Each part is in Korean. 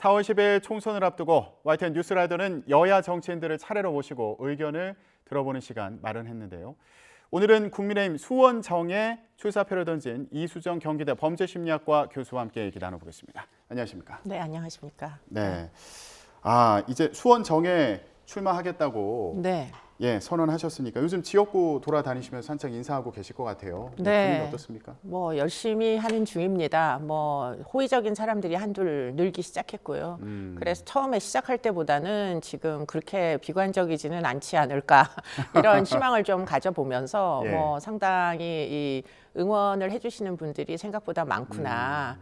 4월 10일 총선을 앞두고 YTN 뉴스라이더는 여야 정치인들을 차례로 모시고 의견을 들어보는 시간 마련했는데요. 오늘은 국민의힘 수원정에 출사표를 던진 이수정 경기대 범죄심리학과 교수와 함께 얘기 나눠보겠습니다. 안녕하십니까? 네, 안녕하십니까? 네. 이제 수원정에 출마하겠다고 선언하셨으니까 요즘 지역구 돌아다니시면서 한창 인사하고 계실 것 같아요. 네. 분위기 어떻습니까? 뭐 열심히 하는 중입니다. 뭐 호의적인 사람들이 한둘 늘기 시작했고요. 그래서 처음에 시작할 때보다는 지금 그렇게 비관적이지는 않지 않을까 이런 희망을 좀 가져보면서 뭐 상당히 이 응원을 해주시는 분들이 생각보다 많구나.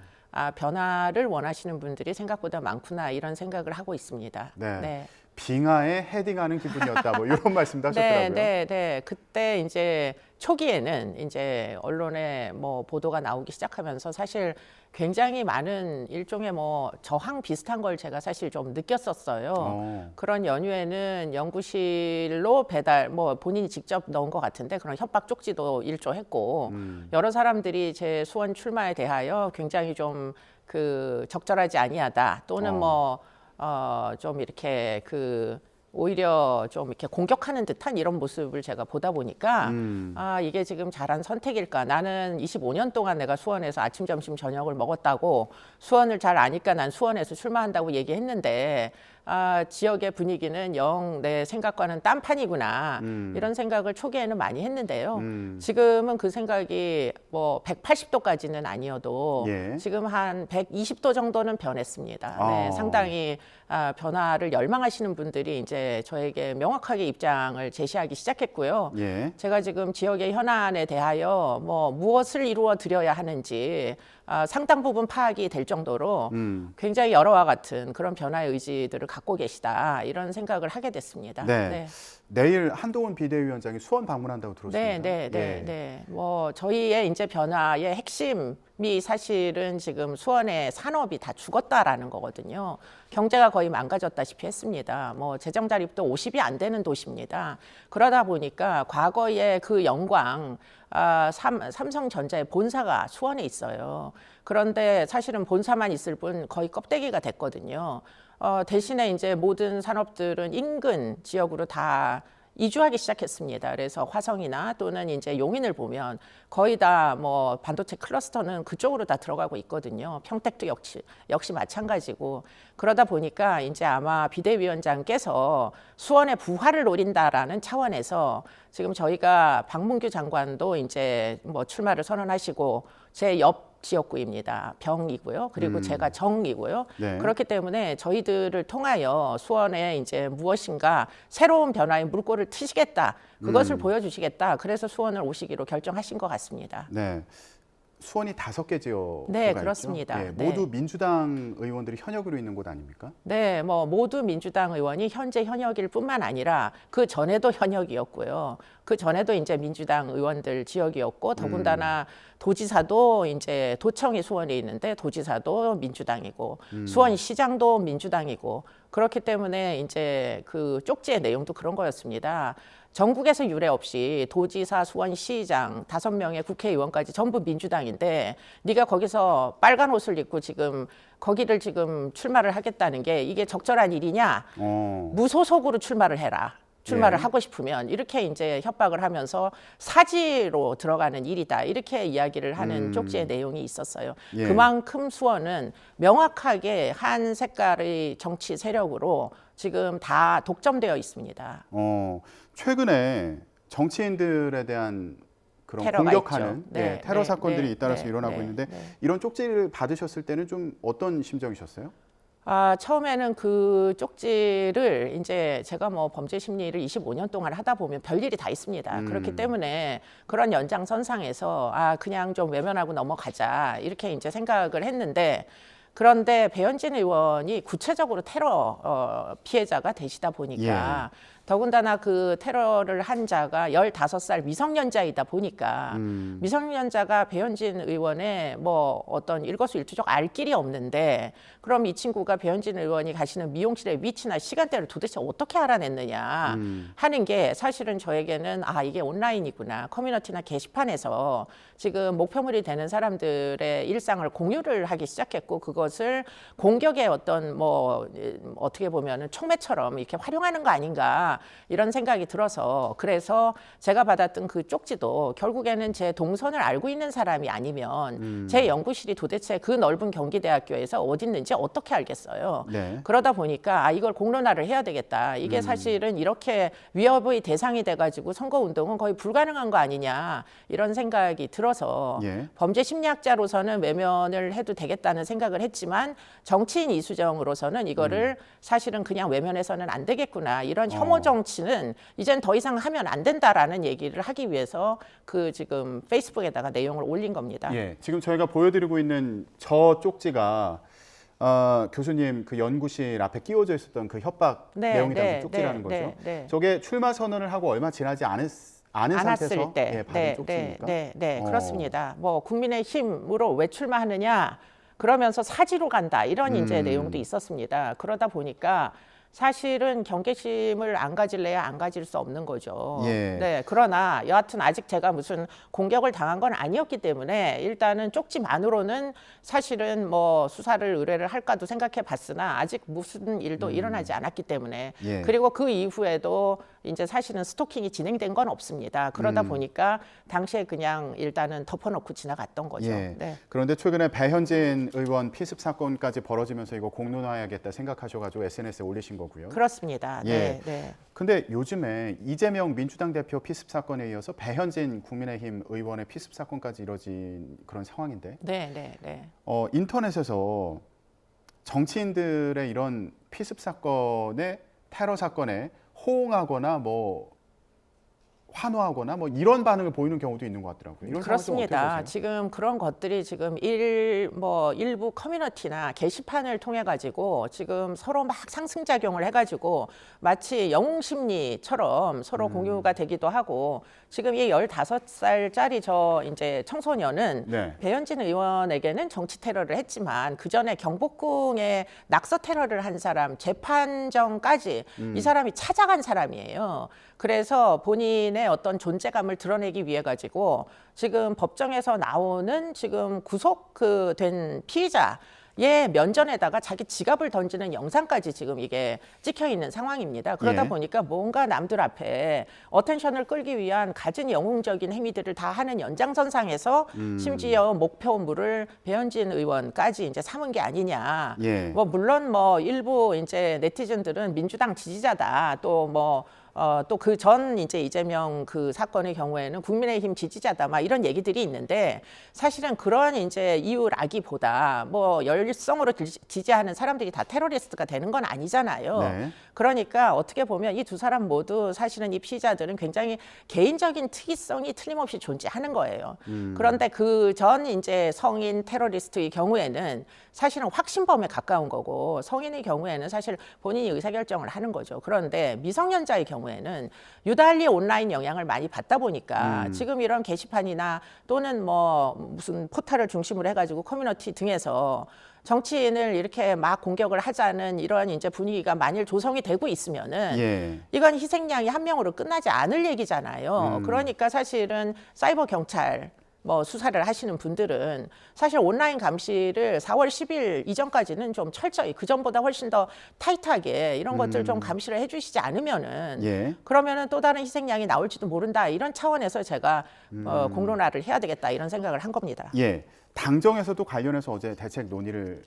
변화를 원하시는 분들이 생각보다 많구나 이런 생각을 하고 있습니다. 네. 빙하에 헤딩하는 기분이었다. 뭐 이런 말씀도 하셨더라고요. 네. 그때 이제 초기에는 이제 언론에 뭐 보도가 나오기 시작하면서 사실 굉장히 많은 일종의 뭐 저항 비슷한 걸 제가 사실 좀 느꼈었어요. 그런 연휴에는 연구실로 배달, 뭐 본인이 직접 넣은 것 같은데 그런 협박 쪽지도 일조했고 여러 사람들이 제 수원 출마에 대하여 굉장히 좀 그 적절하지 아니하다 또는 좀 이렇게 오히려 좀 이렇게 공격하는 듯한 이런 모습을 제가 보다 보니까 이게 지금 잘한 선택일까? 나는 25년 동안 내가 수원에서 아침, 점심, 저녁을 먹었다고 수원을 잘 아니까 난 수원에서 출마한다고 얘기했는데 지역의 분위기는 영 내 생각과는 딴판이구나 이런 생각을 초기에는 많이 했는데요. 지금은 그 생각이 뭐 180도까지는 아니어도 지금 한 120도 정도는 변했습니다. 네, 상당히 변화를 열망하시는 분들이 이제 저에게 명확하게 입장을 제시하기 시작했고요. 제가 지금 지역의 현안에 대하여 뭐 무엇을 이루어 드려야 하는지 상당 부분 파악이 될 정도로 굉장히 여러와 같은 그런 변화의 의지들을 갖고 계시다 이런 생각을 하게 됐습니다. 네. 내일 한동훈 비대위원장이 수원 방문한다고 들었습니다. 네. 뭐 저희의 이제 변화의 핵심이 사실은 지금 수원의 산업이 다 죽었다라는 거거든요. 경제가 거의 망가졌다시피 했습니다. 뭐 재정 자립도 50이 안 되는 도시입니다. 그러다 보니까 과거의 그 영광 삼성전자의 본사가 수원에 있어요. 그런데 사실은 본사만 있을 뿐 거의 껍데기가 됐거든요. 대신에 이제 모든 산업들은 인근 지역으로 다 이주하기 시작했습니다. 그래서 화성이나 또는 이제 용인을 보면 거의 다 뭐 반도체 클러스터는 그쪽으로 다 들어가고 있거든요. 평택도 역시 마찬가지고 그러다 보니까 이제 아마 비대위원장께서 수원의 부활을 노린다라는 차원에서 지금 저희가 박문규 장관도 이제 뭐 출마를 선언하시고 제 옆 지역구입니다. 병이고요. 그리고 제가 정이고요. 그렇기 때문에 저희들을 통하여 수원에 이제 무엇인가 새로운 변화의 물꼬를 트시겠다. 그것을 보여주시겠다. 그래서 수원을 오시기로 결정하신 것 같습니다. 네. 수원이 5개 지역구가 네, 그렇습니다. 있죠? 모두 민주당 의원들이 현역으로 있는 곳 아닙니까? 네, 뭐 모두 민주당 의원이 현재 현역일 뿐만 아니라 그 전에도 현역이었고요. 그 전에도 이제 민주당 의원들 지역이었고 더군다나 도지사도 이제 도청이 수원에 있는데 도지사도 민주당이고 수원시장도 민주당이고 그렇기 때문에 이제 그 쪽지의 내용도 그런 거였습니다. 전국에서 유례 없이 도지사, 수원시장 5명의 국회의원까지 전부 민주당인데 네가 거기서 빨간 옷을 입고 지금 거기를 지금 출마를 하겠다는 게 이게 적절한 일이냐? 무소속으로 출마를 해라. 출마를 하고 싶으면 이렇게 이제 협박을 하면서 사지로 들어가는 일이다 이렇게 이야기를 하는 쪽지의 내용이 있었어요. 그만큼 수원은 명확하게 한 색깔의 정치 세력으로 지금 다 독점되어 있습니다. 최근에 정치인들에 대한 그런 공격하는 테러 사건들이 잇따라서 일어나고 있는데 이런 쪽지를 받으셨을 때는 좀 어떤 심정이셨어요? 처음에는 그 쪽지를 이제 제가 뭐 범죄 심리를 25년 동안 하다 보면 별일이 다 있습니다. 그렇기 때문에 그런 연장선상에서 그냥 좀 외면하고 넘어가자 이렇게 이제 생각을 했는데 그런데 배현진 의원이 구체적으로 테러 피해자가 되시다 보니까 더군다나 그 테러를 한 자가 15살 미성년자이다 보니까 미성년자가 배현진 의원의 뭐 어떤 일거수일투족 알 길이 없는데 그럼 이 친구가 배현진 의원이 가시는 미용실의 위치나 시간대를 도대체 어떻게 알아냈느냐 하는 게 사실은 저에게는 아 이게 온라인이구나. 커뮤니티나 게시판에서 지금 목표물이 되는 사람들의 일상을 공유를 하기 시작했고 그것을 공격의 어떤 뭐 어떻게 보면은 촉매처럼 이렇게 활용하는 거 아닌가 이런 생각이 들어서 그래서 제가 받았던 그 쪽지도 결국에는 제 동선을 알고 있는 사람이 아니면 제 연구실이 도대체 그 넓은 경기대학교에서 어디 있는지 어떻게 알겠어요. 네. 그러다 보니까 아 이걸 공론화를 해야 되겠다. 이게 사실은 이렇게 위협의 대상이 돼가지고 선거운동은 거의 불가능한 거 아니냐 이런 생각이 들어서 예. 범죄 심리학자로서는 외면을 해도 되겠다는 생각을 했지만 정치인 이수정으로서는 이거를 사실은 그냥 외면해서는 안 되겠구나. 이런 혐오 정치는 이젠 더 이상 하면 안 된다라는 얘기를 하기 위해서 그 지금 페이스북에다가 내용을 올린 겁니다. 예. 지금 저희가 보여드리고 있는 저 쪽지가 교수님 그 연구실 앞에 끼워져 있었던 그 협박 네, 내용이 담긴 네, 쪽지라는 네, 거죠. 네, 네. 저게 출마 선언을 하고 얼마 지나지 않은 상태에서 때, 예, 받은 쪽지입니까? 네, 그렇습니다. 뭐 국민의힘으로 왜 출마하느냐 그러면서 사지로 간다 이런 이제 내용도 있었습니다. 그러다 보니까 사실은 경계심을 안 가질래야 안 가질 수 없는 거죠. 예. 네, 그러나 여하튼 아직 제가 무슨 공격을 당한 건 아니었기 때문에 일단은 쪽지만으로는 사실은 뭐 수사를 의뢰를 할까도 생각해 봤으나 아직 무슨 일도 일어나지 않았기 때문에 예. 그리고 그 이후에도 이제 사실은 스토킹이 진행된 건 없습니다. 그러다 보니까 당시에 그냥 일단은 덮어놓고 지나갔던 거죠. 예. 네. 그런데 최근에 배현진 의원 피습 사건까지 벌어지면서 이거 공론화해야겠다 생각하셔가지고 SNS에 올리신 거고요. 그렇습니다. 예. 네, 네. 근데 요즘에 이재명 민주당 대표 피습 사건에 이어서 배현진 국민의힘 의원의 피습 사건까지 이뤄진 그런 상황인데 네, 네, 네. 인터넷에서 정치인들의 이런 피습 사건에 테러 사건에 호응하거나 뭐 환호하거나 뭐 이런 반응을 보이는 경우도 있는 것 같더라고요. 이런 상황은 좀 어떻게 그렇습니다. 보세요? 지금 그런 것들이 지금 일부 커뮤니티나 게시판을 통해 가지고 지금 서로 막 상승작용을 해가지고 마치 영웅심리처럼 서로 공유가 되기도 하고 지금 이 15살짜리 저 이제 청소년은 네. 배현진 의원에게는 정치 테러를 했지만 그 전에 경복궁에 낙서 테러를 한 사람 재판정까지 이 사람이 찾아간 사람이에요. 그래서 본인의 어떤 존재감을 드러내기 위해 가지고 지금 법정에서 나오는 지금 구속된 피의자의 면전에다가 자기 지갑을 던지는 영상까지 지금 이게 찍혀 있는 상황입니다. 그러다 예. 보니까 뭔가 남들 앞에 어텐션을 끌기 위한 갖은 영웅적인 행위들을 다 하는 연장선상에서 심지어 목표물을 배현진 의원까지 이제 삼은 게 아니냐. 예. 뭐 물론 뭐 일부 이제 네티즌들은 민주당 지지자다. 또 뭐 또 그 전 이제 이재명 그 사건의 경우에는 국민의힘 지지자다 막 이런 얘기들이 있는데 사실은 그런 이제 이유라기보다 뭐 열성으로 지지하는 사람들이 다 테러리스트가 되는 건 아니잖아요. 네. 그러니까 어떻게 보면 이 두 사람 모두 사실은 이 피의자들은 굉장히 개인적인 특이성이 틀림없이 존재하는 거예요. 그런데 그 전 이제 성인 테러리스트의 경우에는 사실은 확신범에 가까운 거고 성인의 경우에는 사실 본인이 의사결정을 하는 거죠. 그런데 미성년자의 경우에는 유달리 온라인 영향을 많이 받다 보니까 지금 이런 게시판이나 또는 뭐 무슨 포털을 중심으로 해가지고 커뮤니티 등에서 정치인을 이렇게 막 공격을 하자는 이런 이제 분위기가 만일 조성이 되고 있으면은 예. 이건 희생양이 한 명으로 끝나지 않을 얘기잖아요. 그러니까 사실은 사이버 경찰 뭐 수사를 하시는 분들은 사실 온라인 감시를 4월 10일 이전까지는 좀 철저히 그 전보다 훨씬 더 타이트하게 이런 것들 좀 감시를 해주시지 않으면은 예. 그러면은 또 다른 희생양이 나올지도 모른다 이런 차원에서 제가 공론화를 해야 되겠다 이런 생각을 한 겁니다. 예. 당정에서도 관련해서 어제 대책 논의를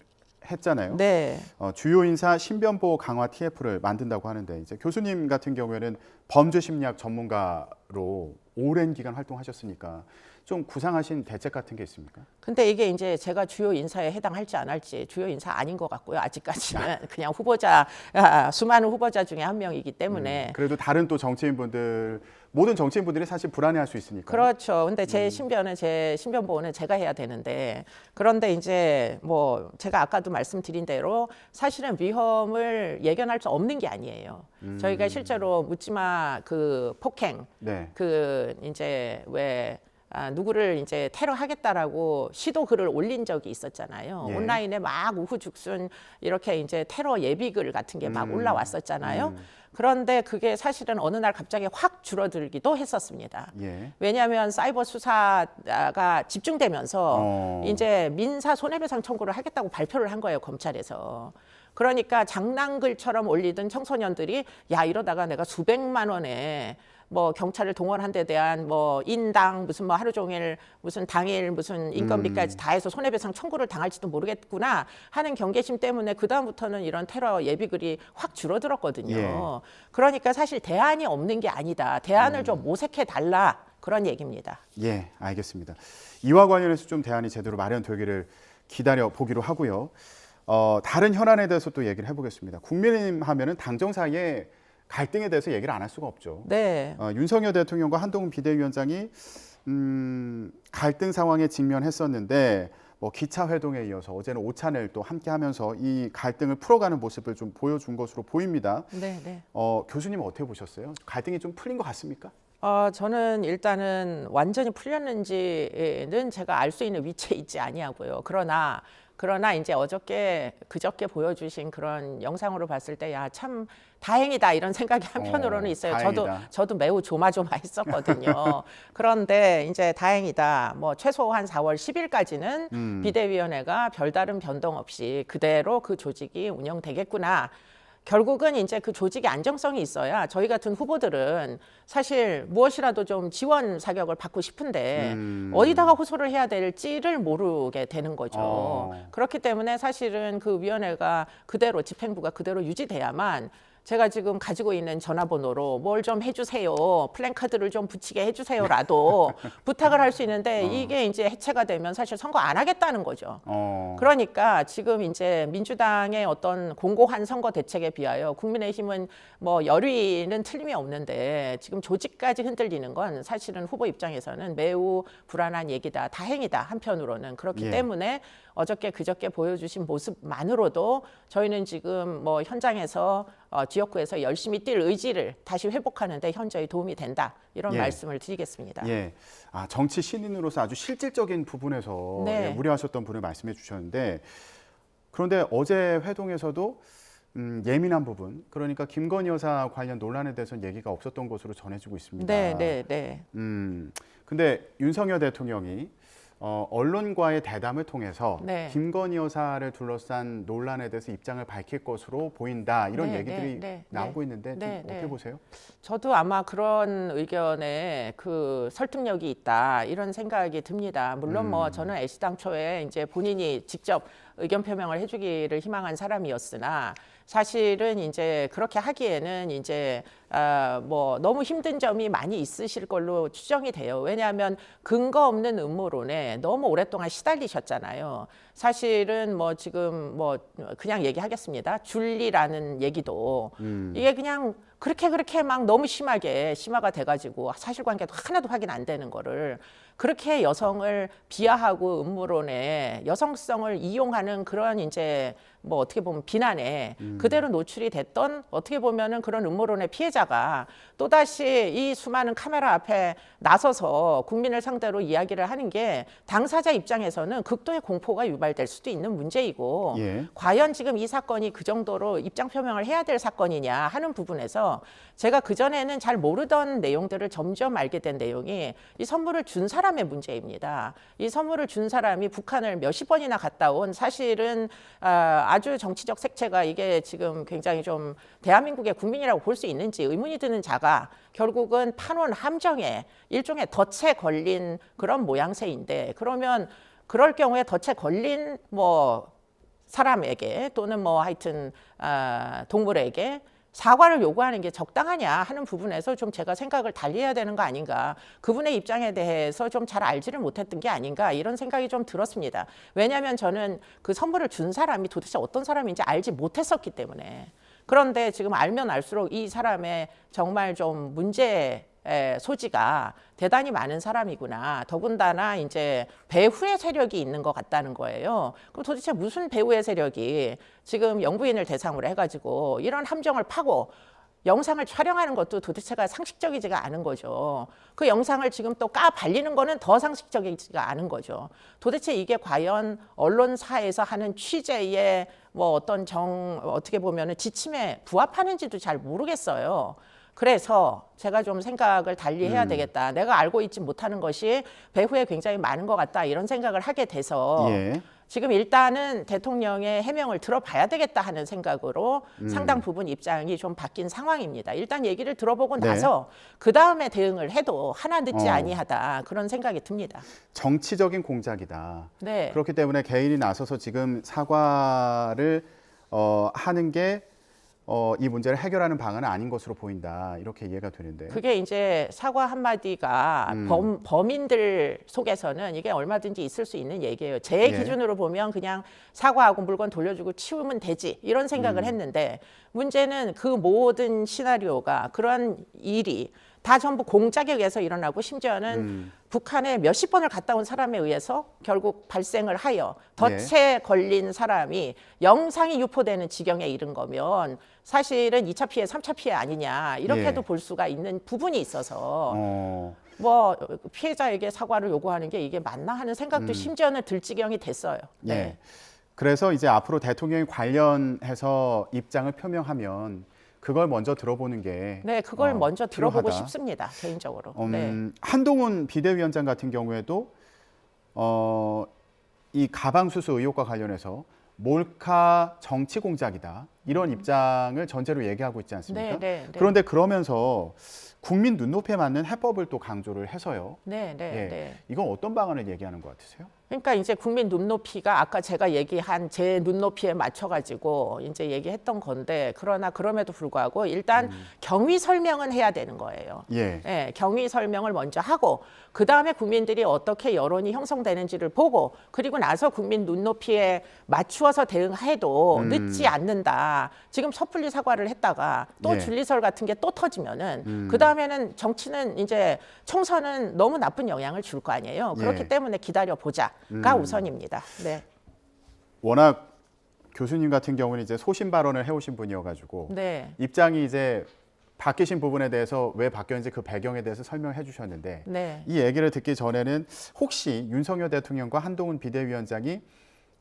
했잖아요. 네. 주요 인사 신변보호 강화 TF를 만든다고 하는데 이제 교수님 같은 경우에는 범죄 심리학 전문가로 오랜 기간 활동하셨으니까 좀 구상하신 대책 같은 게 있습니까? 근데 이게 이제 제가 주요 인사에 해당할지 안 할지 주요 인사 아닌 것 같고요. 아직까지는 그냥 후보자, 수많은 후보자 중에 한 명이기 때문에. 그래도 다른 또 정치인분들, 모든 정치인분들이 사실 불안해할 수 있으니까. 그렇죠. 근데 제 신변 보호는 제가 해야 되는데, 그런데 이제 뭐 제가 아까도 말씀드린 대로 사실은 위험을 예견할 수 없는 게 아니에요. 저희가 실제로 묻지마 그 폭행, 네. 그 이제 왜 누구를 이제 테러하겠다라고 시도 글을 올린 적이 있었잖아요. 예. 온라인에 막 우후죽순 이렇게 이제 테러 예비글 같은 게 막 올라왔었잖아요. 그런데 그게 사실은 어느 날 갑자기 확 줄어들기도 했었습니다. 예. 왜냐하면 사이버 수사가 집중되면서 이제 민사 손해배상 청구를 하겠다고 발표를 한 거예요, 검찰에서. 그러니까 장난글처럼 올리던 청소년들이 야, 이러다가 내가 수백만 원에 뭐 경찰을 동원한 데 대한 뭐 인당 무슨 뭐 하루 종일 무슨 당일 무슨 인건비까지 다 해서 손해배상 청구를 당할지도 모르겠구나 하는 경계심 때문에 그다음부터는 이런 테러 예비글이 확 줄어들었거든요. 예. 그러니까 사실 대안이 없는 게 아니다. 대안을 좀 모색해 달라. 그런 얘기입니다. 예, 알겠습니다. 이와 관련해서 좀 대안이 제대로 마련되기를 기다려 보기로 하고요. 다른 현안에 대해서 또 얘기를 해보겠습니다. 국민의힘 하면은 당정 사이에 갈등에 대해서 얘기를 안 할 수가 없죠. 네. 윤석열 대통령과 한동훈 비대위원장이 갈등 상황에 직면했었는데 뭐 기차 회동에 이어서 어제는 오찬을 또 함께하면서 이 갈등을 풀어가는 모습을 좀 보여준 것으로 보입니다. 네, 네. 교수님은 어떻게 보셨어요? 갈등이 좀 풀린 것 같습니까? 저는 일단은 완전히 풀렸는지는 제가 알 수 있는 위치에 있지 아니하고요. 그러나 이제 그저께 보여주신 그런 영상으로 봤을 때 야, 참 다행이다 이런 생각이 한편으로는 있어요. 다행이다. 저도 매우 조마조마했었거든요. 그런데 이제 다행이다. 뭐 최소한 4월 10일까지는 비대위원회가 별다른 변동 없이 그대로 그 조직이 운영되겠구나. 결국은 이제 그 조직의 안정성이 있어야 저희 같은 후보들은 사실 무엇이라도 좀 지원 사격을 받고 싶은데 어디다가 호소를 해야 될지를 모르게 되는 거죠. 그렇기 때문에 사실은 그 위원회가 그대로 집행부가 그대로 유지돼야만 제가 지금 가지고 있는 전화번호로 뭘 좀 해주세요, 플랜카드를 좀 붙이게 해주세요라도 부탁을 할 수 있는데 이게 이제 해체가 되면 사실 선거 안 하겠다는 거죠. 그러니까 지금 이제 민주당의 어떤 공고한 선거 대책에 비하여 국민의힘은 뭐 열의는 틀림이 없는데 지금 조직까지 흔들리는 건 사실은 후보 입장에서는 매우 불안한 얘기다. 다행이다. 한편으로는 그렇기 예. 때문에 그저께 보여주신 모습만으로도 저희는 지금 뭐 현장에서 지역구에서 열심히 뛸 의지를 다시 회복하는 데 현저히 도움이 된다. 이런 예. 말씀을 드리겠습니다. 예, 정치 신인으로서 아주 실질적인 부분에서 네. 우려하셨던 분을 말씀해 주셨는데 그런데 어제 회동에서도 예민한 부분, 그러니까 김건희 여사 관련 논란에 대해서는 얘기가 없었던 것으로 전해지고 있습니다. 네. 근데 윤석열 대통령이 언론과의 대담을 통해서 네. 김건희 여사를 둘러싼 논란에 대해서 입장을 밝힐 것으로 보인다 이런 네, 얘기들이 네. 나오고 있는데 좀 네, 어떻게 네. 보세요? 저도 아마 그런 의견에 그 설득력이 있다 이런 생각이 듭니다. 물론 뭐 저는 애시당초에 이제 본인이 직접 의견 표명을 해주기를 희망한 사람이었으나 사실은 이제 그렇게 하기에는 이제 뭐 너무 힘든 점이 많이 있으실 걸로 추정이 돼요. 왜냐하면 근거 없는 음모론에 너무 오랫동안 시달리셨잖아요. 사실은 뭐 지금 뭐 그냥 얘기하겠습니다. 줄리라는 얘기도 이게 그냥 그렇게 막 너무 심화가 돼가지고 사실관계도 하나도 확인 안 되는 거를 그렇게 여성을 비하하고 음모론에 여성성을 이용하는 그런 이제 뭐 어떻게 보면 비난에 그대로 노출이 됐던 어떻게 보면은 그런 음모론의 피해자가 또다시 이 수많은 카메라 앞에 나서서 국민을 상대로 이야기를 하는 게 당사자 입장에서는 극도의 공포가 유발될 수도 있는 문제이고 예. 과연 지금 이 사건이 그 정도로 입장 표명을 해야 될 사건이냐 하는 부분에서 제가 그전에는 잘 모르던 내용들을 점점 알게 된 내용이 이 선물을 준 사람의 문제입니다. 이 선물을 준 사람이 북한을 몇십 번이나 갔다 온 사실은 아주 정치적 색채가 이게 지금 굉장히 좀 대한민국의 국민이라고 볼 수 있는지 의문이 드는 자가 결국은 판원 함정에 일종의 덫에 걸린 그런 모양새인데 그러면 그럴 경우에 덫에 걸린 뭐 사람에게 또는 뭐 하여튼 동물에게 사과를 요구하는 게 적당하냐 하는 부분에서 좀 제가 생각을 달리해야 되는 거 아닌가. 그분의 입장에 대해서 좀 잘 알지를 못했던 게 아닌가 이런 생각이 좀 들었습니다. 왜냐하면 저는 그 선물을 준 사람이 도대체 어떤 사람인지 알지 못했었기 때문에. 그런데 지금 알면 알수록 이 사람의 정말 좀 문제 소지가 대단히 많은 사람이구나. 더군다나 이제 배후의 세력이 있는 것 같다는 거예요. 그럼 도대체 무슨 배후의 세력이 지금 영부인을 대상으로 해가지고 이런 함정을 파고 영상을 촬영하는 것도 도대체가 상식적이지가 않은 거죠. 그 영상을 지금 또 발리는 거는 더 상식적이지가 않은 거죠. 도대체 이게 과연 언론사에서 하는 취재의 뭐 어떤 어떻게 보면은 지침에 부합하는지도 잘 모르겠어요. 그래서 제가 좀 생각을 달리 해야 되겠다. 내가 알고 있지 못하는 것이 배후에 굉장히 많은 것 같다. 이런 생각을 하게 돼서 예. 지금 일단은 대통령의 해명을 들어봐야 되겠다 하는 생각으로 상당 부분 입장이 좀 바뀐 상황입니다. 일단 얘기를 들어보고 네. 나서 그다음에 대응을 해도 하나 늦지 아니하다. 그런 생각이 듭니다. 정치적인 공작이다. 네. 그렇기 때문에 개인이 나서서 지금 사과를 하는 게 이 문제를 해결하는 방안은 아닌 것으로 보인다. 이렇게 이해가 되는데. 그게 이제 사과 한마디가 범인들 속에서는 이게 얼마든지 있을 수 있는 얘기예요. 제 예. 기준으로 보면 그냥 사과하고 물건 돌려주고 치우면 되지 이런 생각을 했는데 문제는 그 모든 시나리오가 그런 일이 다 전부 공작에 의해서 일어나고 심지어는 북한에 몇십 번을 갔다 온 사람에 의해서 결국 발생을 하여 덫에 걸린 사람이 영상이 유포되는 지경에 이른 거면 사실은 2차 피해, 3차 피해 아니냐 이렇게도 볼 수가 있는 부분이 있어서 뭐 피해자에게 사과를 요구하는 게 이게 맞나 하는 생각도 심지어는 들 지경이 됐어요. 네. 예. 그래서 이제 앞으로 대통령이 관련해서 입장을 표명하면 그걸 먼저 들어보는 게 네, 그걸 먼저 들어보고 필요하다. 싶습니다. 개인적으로. 네. 한동훈 비대위원장 같은 경우에도 이 가방 수수 의혹과 관련해서 몰카 정치 공작이다. 이런 입장을 전제로 얘기하고 있지 않습니까? 네. 그런데 그러면서 국민 눈높이에 맞는 해법을 또 강조를 해서요. 네. 예. 이건 어떤 방안을 얘기하는 것 같으세요? 그러니까 이제 국민 눈높이가 아까 제가 얘기한 제 눈높이에 맞춰가지고 이제 얘기했던 건데 그러나 그럼에도 불구하고 일단 경위 설명은 해야 되는 거예요. 예. 예, 경위 설명을 먼저 하고 그 다음에 국민들이 어떻게 여론이 형성되는지를 보고 그리고 나서 국민 눈높이에 맞추어서 대응해도 늦지 않는다. 지금 섣불리 사과를 했다가 또 예. 줄리설 같은 게 또 터지면은 그 다음에는 정치는 이제 총선은 너무 나쁜 영향을 줄 거 아니에요. 그렇기 예. 때문에 기다려 보자가 우선입니다. 네. 워낙 교수님 같은 경우는 이제 소신 발언을 해오신 분이어가지고 네. 입장이 이제 바뀌신 부분에 대해서 왜 바뀌었는지 그 배경에 대해서 설명해 주셨는데 네. 이 얘기를 듣기 전에는 혹시 윤석열 대통령과 한동훈 비대위원장이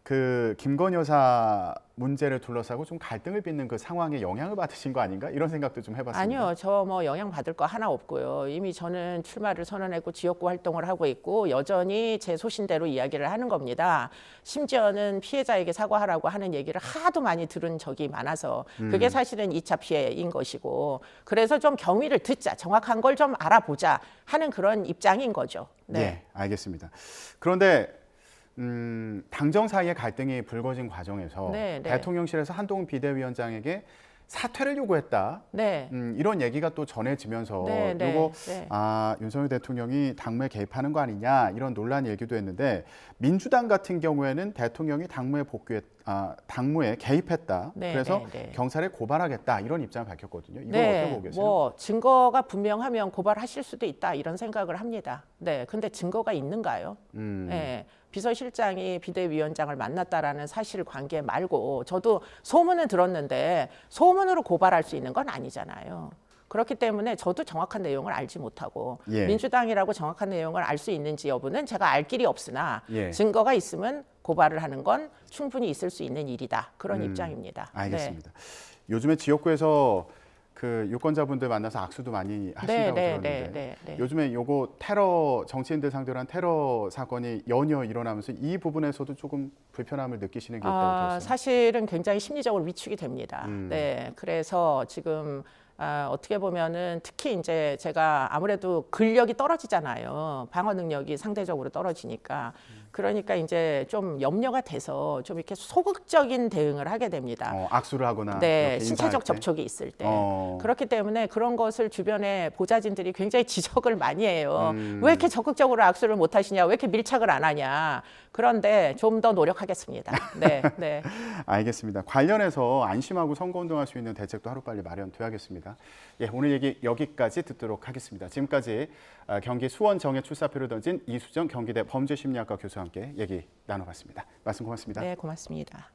그 김건희 여사 문제를 둘러싸고 좀 갈등을 빚는 그 상황에 영향을 받으신 거 아닌가 이런 생각도 좀 해봤습니다. 아니요, 저 뭐 영향 받을 거 하나 없고요. 이미 저는 출마를 선언했고 지역구 활동을 하고 있고 여전히 제 소신대로 이야기를 하는 겁니다. 심지어는 피해자에게 사과하라고 하는 얘기를 하도 많이 들은 적이 많아서 그게 사실은 2차 피해인 것이고 그래서 좀 경위를 듣자, 정확한 걸 좀 알아보자 하는 그런 입장인 거죠. 네. 예, 알겠습니다. 그런데 당정 사이의 갈등이 불거진 과정에서 네. 대통령실에서 한동훈 비대위원장에게 사퇴를 요구했다. 네. 이런 얘기가 또 전해지면서 네. 요거 윤석열 대통령이 당무에 개입하는 거 아니냐 이런 논란 얘기도 했는데 민주당 같은 경우에는 대통령이 당무에 개입했다. 네, 그래서 네. 경찰에 고발하겠다 이런 입장을 밝혔거든요. 이거 어떻게 보고 계세요? 뭐 증거가 분명하면 고발하실 수도 있다 이런 생각을 합니다. 네, 근데 증거가 있는가요? 네, 비서실장이 비대위원장을 만났다라는 사실관계 말고 저도 소문은 들었는데 소문으로 고발할 수 있는 건 아니잖아요. 그렇기 때문에 저도 정확한 내용을 알지 못하고 예. 민주당이라고 정확한 내용을 알 수 있는지 여부는 제가 알 길이 없으나 예. 증거가 있으면 고발을 하는 건 충분히 있을 수 있는 일이다. 그런 입장입니다. 알겠습니다. 요즘에 지역구에서 그 유권자분들 만나서 악수도 많이 하신다고 들었는데 요즘에 요거 테러 정치인들 상대로 한 테러 사건이 연이어 일어나면서 이 부분에서도 조금 불편함을 느끼시는 게 있다고 들었어요. 사실은 굉장히 심리적으로 위축이 됩니다. 네, 그래서 지금 어떻게 보면은 특히 이제 제가 아무래도 근력이 떨어지잖아요. 방어 능력이 상대적으로 떨어지니까 그러니까 이제 좀 염려가 돼서 좀 이렇게 소극적인 대응을 하게 됩니다. 악수를 하거나 네, 이렇게 인사할 신체적 때? 접촉이 있을 때. 어. 그렇기 때문에 그런 것을 주변에 보좌진들이 굉장히 지적을 많이 해요. 음. 왜 이렇게 적극적으로 악수를 못 하시냐? 왜 이렇게 밀착을 안 하냐? 그런데 좀 더 노력하겠습니다. 네, 네. 알겠습니다. 관련해서 안심하고 선거운동할 수 있는 대책도 하루빨리 마련돼야겠습니다. 예, 오늘 얘기 여기까지 듣도록 하겠습니다. 지금까지 경기 수원 정예 출사표를 던진 이수정 경기대 범죄심리학과 교수와 함께 얘기 나눠봤습니다. 말씀 고맙습니다. 네, 고맙습니다.